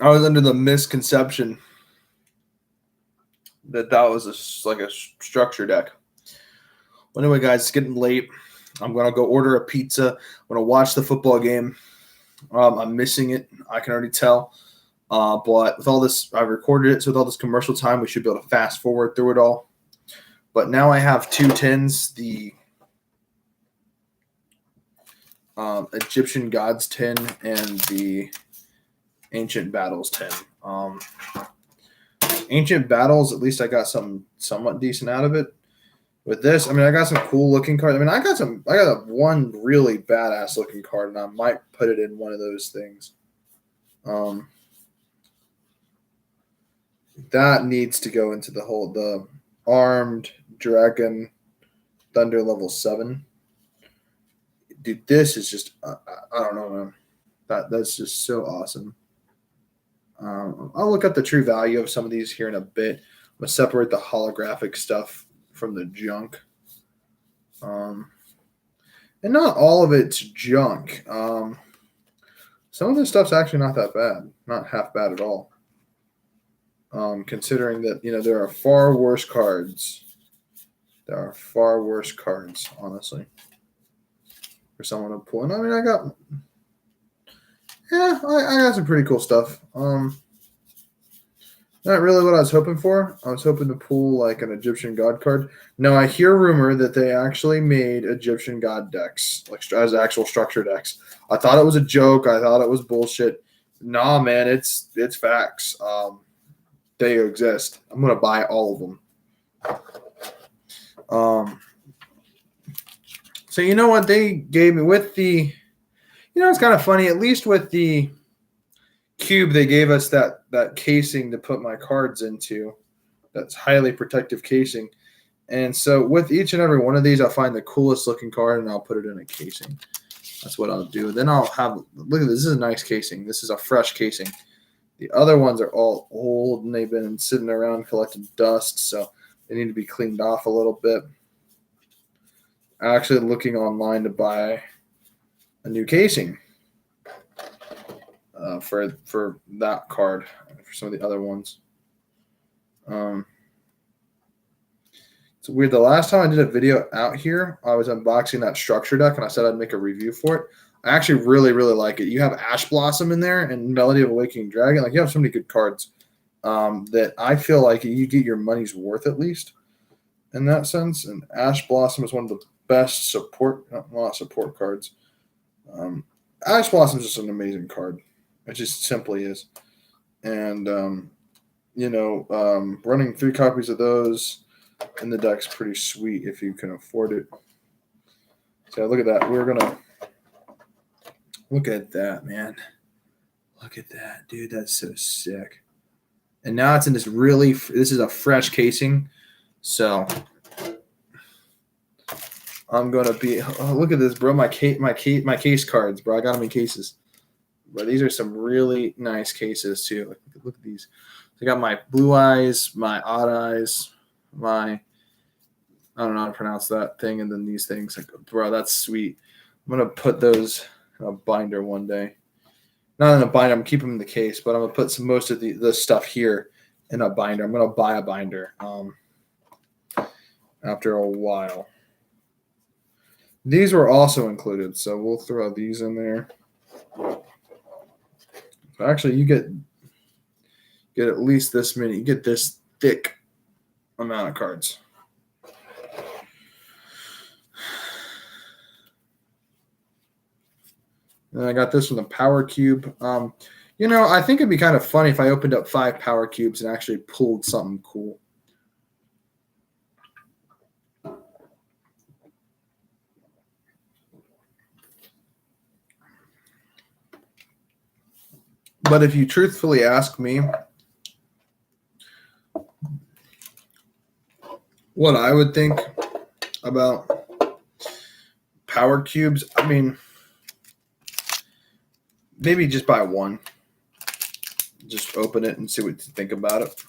I was under the misconception that was like a structure deck. Well, anyway, guys, it's getting late. I'm going to go order a pizza. I'm going to watch the football game. I'm missing it. I can already tell. But with all this, I recorded it, so with all this commercial time, we should be able to fast forward through it all. But now I have 2 tins, the Egyptian Gods 10 and the Ancient Battles 10. Ancient Battles, at least I got some somewhat decent out of it. With this, I mean, I got some cool looking cards. I mean, I got one really badass looking card, and I might put it in one of those things. That needs to go into the Armed Dragon Thunder level 7. Dude, this is just, I don't know, man. That's just so awesome. I'll look up the true value of some of these here in a bit. I'm going to separate the holographic stuff from the junk. And not all of it's junk. Some of this stuff's actually not that bad. Not half bad at all. Considering that, there are far worse cards. There are far worse cards, honestly, for someone to pull. And I mean, I got some pretty cool stuff. Not really what I was hoping for. I was hoping to pull like an Egyptian God card. No, I hear rumor that they actually made Egyptian God decks, like as actual structure decks. I thought it was a joke. I thought it was bullshit. Nah, man, it's facts. They exist. I'm gonna buy all of them. So you know what they gave me with the, it's kind of funny. At least with the cube, they gave us that casing to put my cards into. That's highly protective casing. And so with each and every one of these, I'll find the coolest looking card and I'll put it in a casing. That's what I'll do. Then I'll have, look at this. This is a nice casing. This is a fresh casing. The other ones are all old and they've been sitting around collecting dust, so they need to be cleaned off a little bit. Actually looking online to buy a new casing for that card, for some of the other ones. It's weird. The last time I did a video out here, I was unboxing that structure deck, and I said I'd make a review for it. I actually really, really like it. You have Ash Blossom in there and Melody of Awakening Dragon. Like, you have so many good cards that I feel like you get your money's worth at least in that sense. And Ash Blossom is one of the best support cards. Ash Blossom is just an amazing card. It just simply is. And, running 3 copies of those in the deck's pretty sweet if you can afford it. So look at that. We're going to look at that, man. Look at that, dude. That's so sick. And now it's in this this is a fresh casing. So I'm going to be, look at this, bro. My case cards, bro. I got them in cases. But these are some really nice cases too. Look at these. I got my Blue Eyes, my Odd Eyes, I don't know how to pronounce that thing, and then these things. Like, bro, that's sweet. I'm gonna put those in a binder one day. Not in a binder. I'm keeping them in the case, but I'm gonna put most of the stuff here in a binder. I'm gonna buy a binder after a while. These were also included, so we'll throw these in there. Actually, you get at least this many. You get this thick amount of cards. And I got this one, the Power Cube. I think it'd be kind of funny if I opened up 5 Power Cubes and actually pulled something cool. But if you truthfully ask me what I would think about Power Cubes, I mean, maybe just buy one. Just open it and see what you think about it.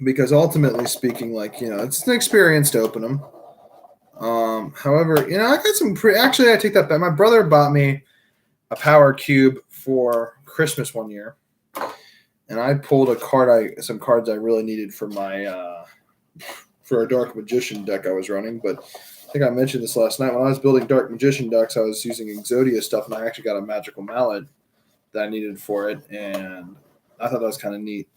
Because ultimately speaking, it's an experience to open them. However, I got some actually, I take that back. My brother bought me a Power Cube for Christmas one year. And I pulled some cards I really needed for my for a Dark Magician deck I was running. But I think I mentioned this last night. When I was building Dark Magician decks, I was using Exodia stuff, and I actually got a Magical Mallet that I needed for it. And I thought that was kind of neat.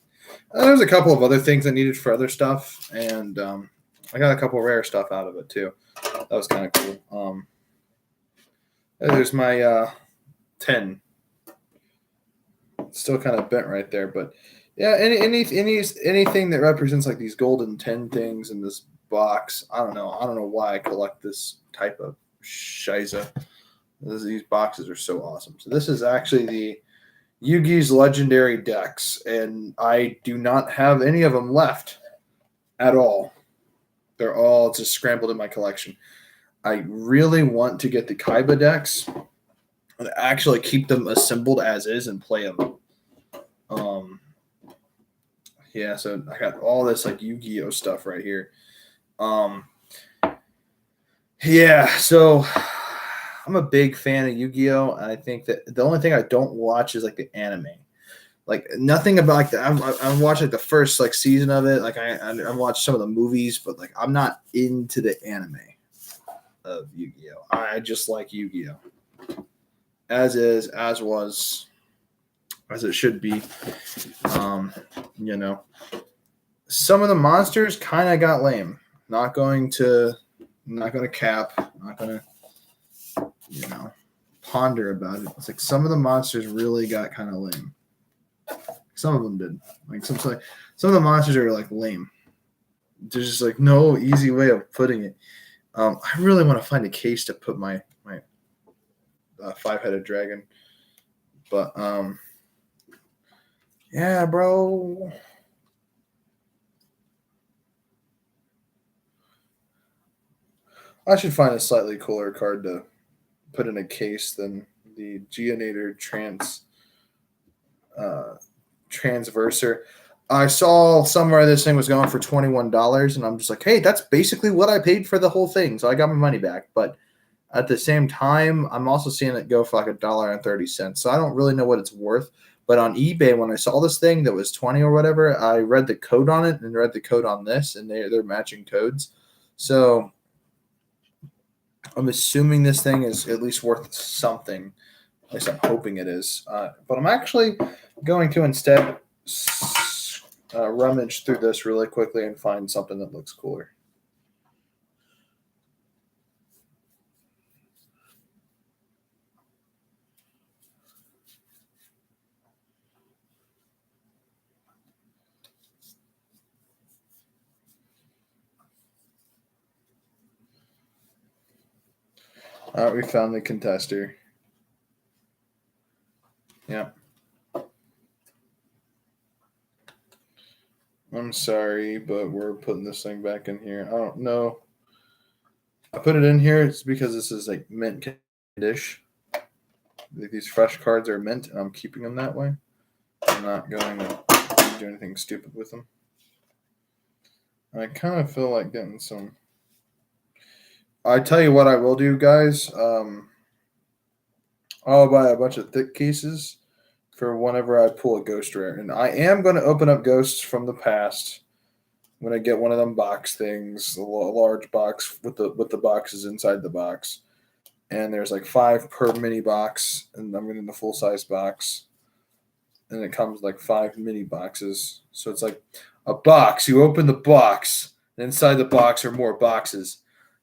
There's a couple of other things I needed for other stuff, and I got a couple of rare stuff out of it too. That was kind of cool. There's my 10. Still kind of bent right there, but yeah, anything that represents like these golden 10 things in this box. I don't know why I collect this type of shiza. These boxes are so awesome. So this is actually the Yugi's legendary decks, and I do not have any of them left at all. They're all just scrambled in my collection. I really want to get the Kaiba decks and actually keep them assembled as is and play them. Yeah, so I got all this like Yu-Gi-Oh stuff right here. Yeah, so I'm a big fan of Yu-Gi-Oh, and I think that the only thing I don't watch is like the anime. Like nothing about like that. I've watched like the first like season of it. Like I watched some of the movies, but like I'm not into the anime of Yu-Gi-Oh. I just like Yu-Gi-Oh. As is, as was, as it should be. Some of the monsters kind of got lame. Not going to cap. Not going to, ponder about it. It's like some of the monsters really got kind of lame. Some of them did. Like some of the monsters are like lame. There's just like no easy way of putting it. I really want to find a case to put my 5-headed dragon, but yeah, bro. I should find a slightly cooler card to put in a case than the Geonator uh, Transverser. I saw somewhere this thing was going for $21, and I'm just like, hey, that's basically what I paid for the whole thing, so I got my money back. But at the same time, I'm also seeing it go for like $1.30. So I don't really know what it's worth. But on eBay, when I saw this thing that was 20 or whatever, I read the code on it and read the code on this, and they're matching codes. So I'm assuming this thing is at least worth something. At least I'm hoping it is. But I'm actually going to instead rummage through this really quickly and find something that looks cooler. All right, we found the contester. Yeah. I'm sorry, but we're putting this thing back in here. I don't know. I put it in here. It's because this is like mint dish. These fresh cards are mint, and I'm keeping them that way. I'm not going to do anything stupid with them. I kind of feel like getting some. I tell you what, I will do, guys. I'll buy a bunch of thick cases for whenever I pull a ghost rare, and I am going to open up ghosts from the past. I'm gonna get one of them box things, a large box with the boxes inside the box, and there's like 5 per mini box, and I'm getting the full size box, and it comes like 5 mini boxes, so it's like a box. You open the box, and inside the box are more boxes,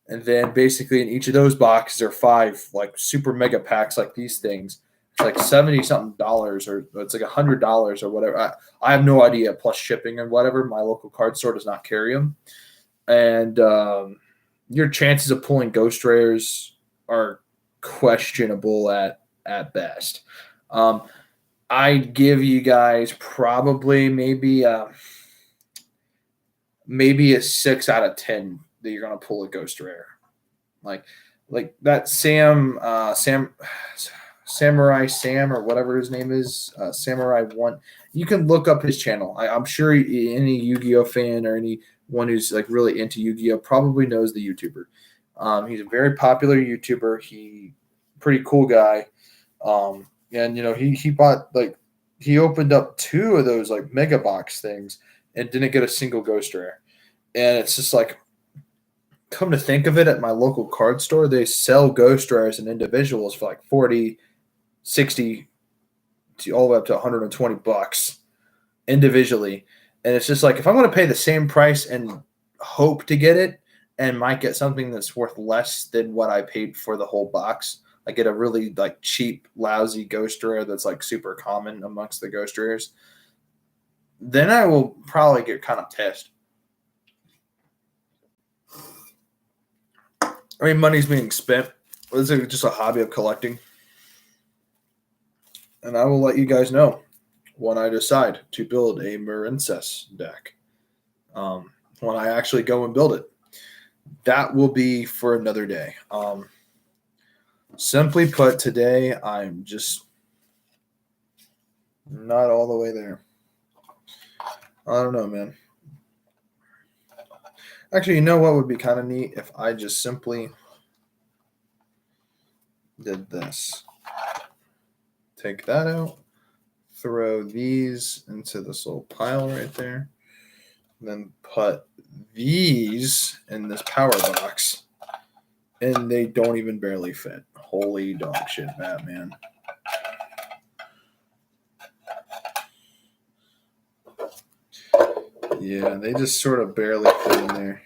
and then basically in each of those boxes are 5 like super mega packs like these things. It's like 70 something dollars, or it's like $100 or whatever. I have no idea, plus shipping and whatever. My local card store does not carry them, and your chances of pulling ghost rares are questionable at best. I'd give you guys probably maybe a 6 out of 10 that you're gonna pull a ghost rare, like that Samurai Sam or whatever his name is, Samurai One. You can look up his channel. I'm sure any Yu-Gi-Oh fan or anyone who's like really into Yu-Gi-Oh probably knows the YouTuber. He's a very popular YouTuber. He pretty cool guy. And he bought like he opened up 2 of those like mega box things and didn't get a single ghost rare. And it's just like, come to think of it, at my local card store, they sell ghost rares and individuals for like 40, 60 to all the way up to $120 individually. And it's just like, if I'm going to pay the same price and hope to get it and might get something that's worth less than what I paid for the whole box, I get a really like cheap, lousy ghost rare that's like super common amongst the ghost rares, then I will probably get kind of pissed. I mean, money's being spent. This is just a hobby of collecting. And I will let you guys know when I decide to build a Marincess deck. When I actually go and build it. That will be for another day. Simply put, today I'm just not all the way there. I don't know, man. Actually, you know what would be kind of neat if I just simply did this. Take that out. Throw these into this little pile right there. Then put these in this power box. And they don't even barely fit. Holy dog shit, Batman. Yeah, they just sort of barely fit in there.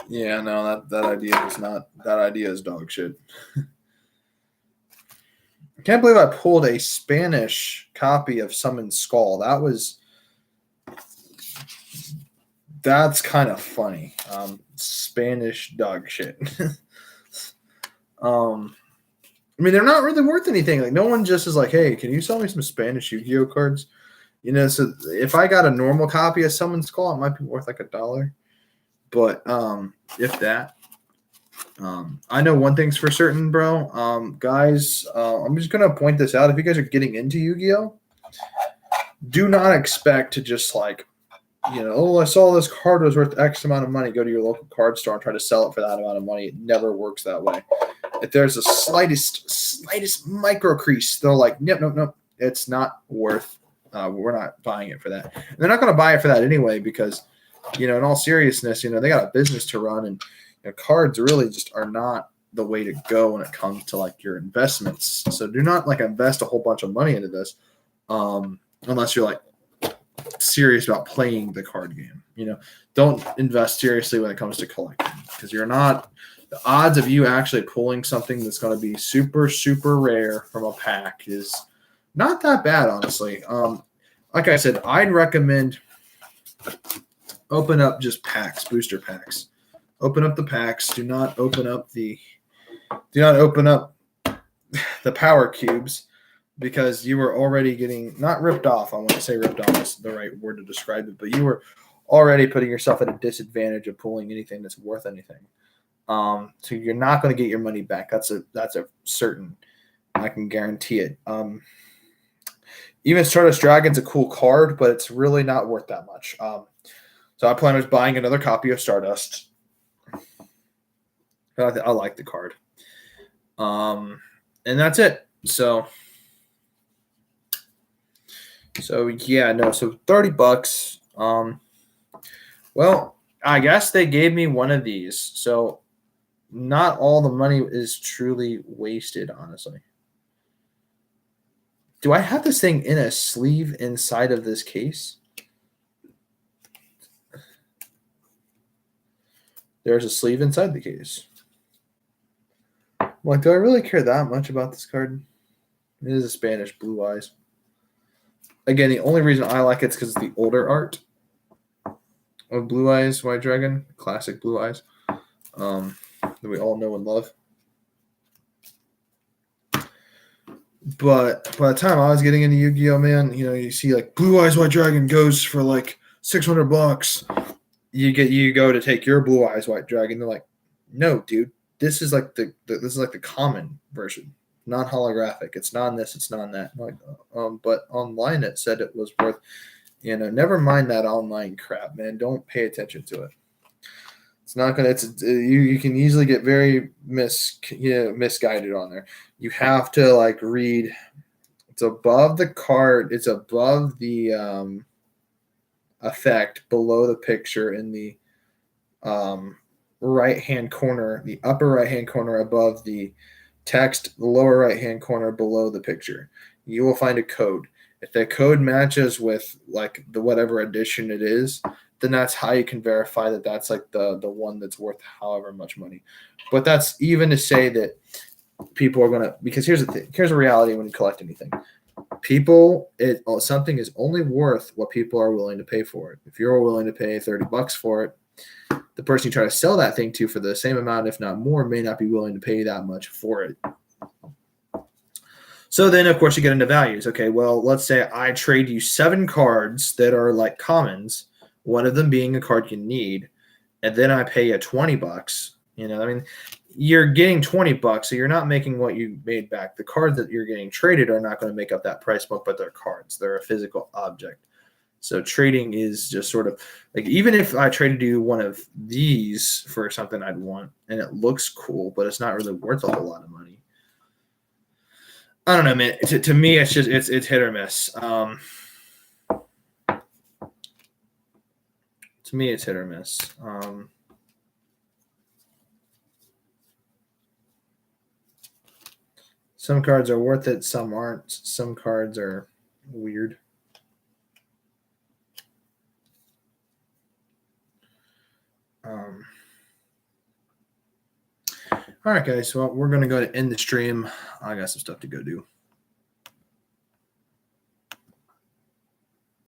Yeah, no, that idea is dog shit. I can't believe I pulled a Spanish copy of Summon Skull. That's kind of funny. Spanish dog shit. I mean, they're not really worth anything. Like, no one just is like, hey, can you sell me some Spanish Yu-Gi-Oh cards? So if I got a normal copy of Summon Skull, it might be worth like $1. But if that. I know one thing's for certain, bro. Guys, I'm just gonna point this out. If you guys are getting into Yu-Gi-Oh, do not expect to just like, oh, I saw this card was worth X amount of money. Go to your local card store and try to sell it for that amount of money. It never works that way. If there's a slightest micro crease, they're like, nope, it's not worth. We're not buying it for that. And they're not going to buy it for that anyway because, in all seriousness, they got a business to run, and cards really just are not the way to go when it comes to like your investments. So do not like invest a whole bunch of money into this, unless you're like serious about playing the card game. Don't invest seriously when it comes to collecting because you're not. The odds of you actually pulling something that's going to be super, super rare from a pack is not that bad, honestly. Like I said, I'd recommend open up just packs, booster packs. Open up the packs. Do not open up the power cubes because you were already getting not ripped off. I want to say ripped off is the right word to describe it, but you were already putting yourself at a disadvantage of pulling anything that's worth anything. So you're not going to get your money back. That's a certain. I can guarantee it. Even Stardust Dragon's a cool card, but it's really not worth that much. So I plan on buying another copy of Stardust. I like the card. And that's it. So yeah, no. So $30. Well, I guess they gave me one of these. So not all the money is truly wasted, honestly. Do I have this thing in a sleeve inside of this case? There's a sleeve inside the case. Like, do I really care that much about this card? It is a Spanish Blue Eyes. Again, the only reason I like it is because it's the older art of Blue Eyes White Dragon, classic Blue Eyes, that we all know and love. But by the time I was getting into Yu-Gi-Oh, man, you see like Blue Eyes White Dragon goes for like $600. You go to take your Blue Eyes White Dragon. They're like, no, dude, this is like the common version, not holographic. It's not this, it's not that. Like, but online it said it was worth. Never mind that online crap, man. Don't pay attention to it. It's not gonna. You can easily get very misguided on there. You have to like read. It's above the card. It's above the effect, below the picture in the right hand corner, the upper right hand corner above the text, the lower right hand corner below the picture. You will find a code. If that code matches with like the whatever edition it is, then that's how you can verify that that's like the one that's worth however much money. But that's even to say that people are gonna, because here's the thing. Here's a reality when you collect anything. Something is only worth what people are willing to pay for it. If you're willing to pay $30 for it, the person you try to sell that thing to for the same amount, if not more, may not be willing to pay that much for it. So then, of course, you get into values. Okay, well, let's say I trade you 7 cards that are like commons, one of them being a card you need, and then I pay you $20. You're getting $20, so you're not making what you made back. The cards that you're getting traded are not going to make up that price book, but they're cards. They're a physical object. So trading is just sort of like, even if I traded you one of these for something I'd want and it looks cool, but it's not really worth a whole lot of money. I don't know, man. To me, it's just it's hit or miss. To me, it's hit or miss. Some cards are worth it, some aren't. Some cards are weird. All right, guys. Well, we're going to go to end the stream. I got some stuff to go do.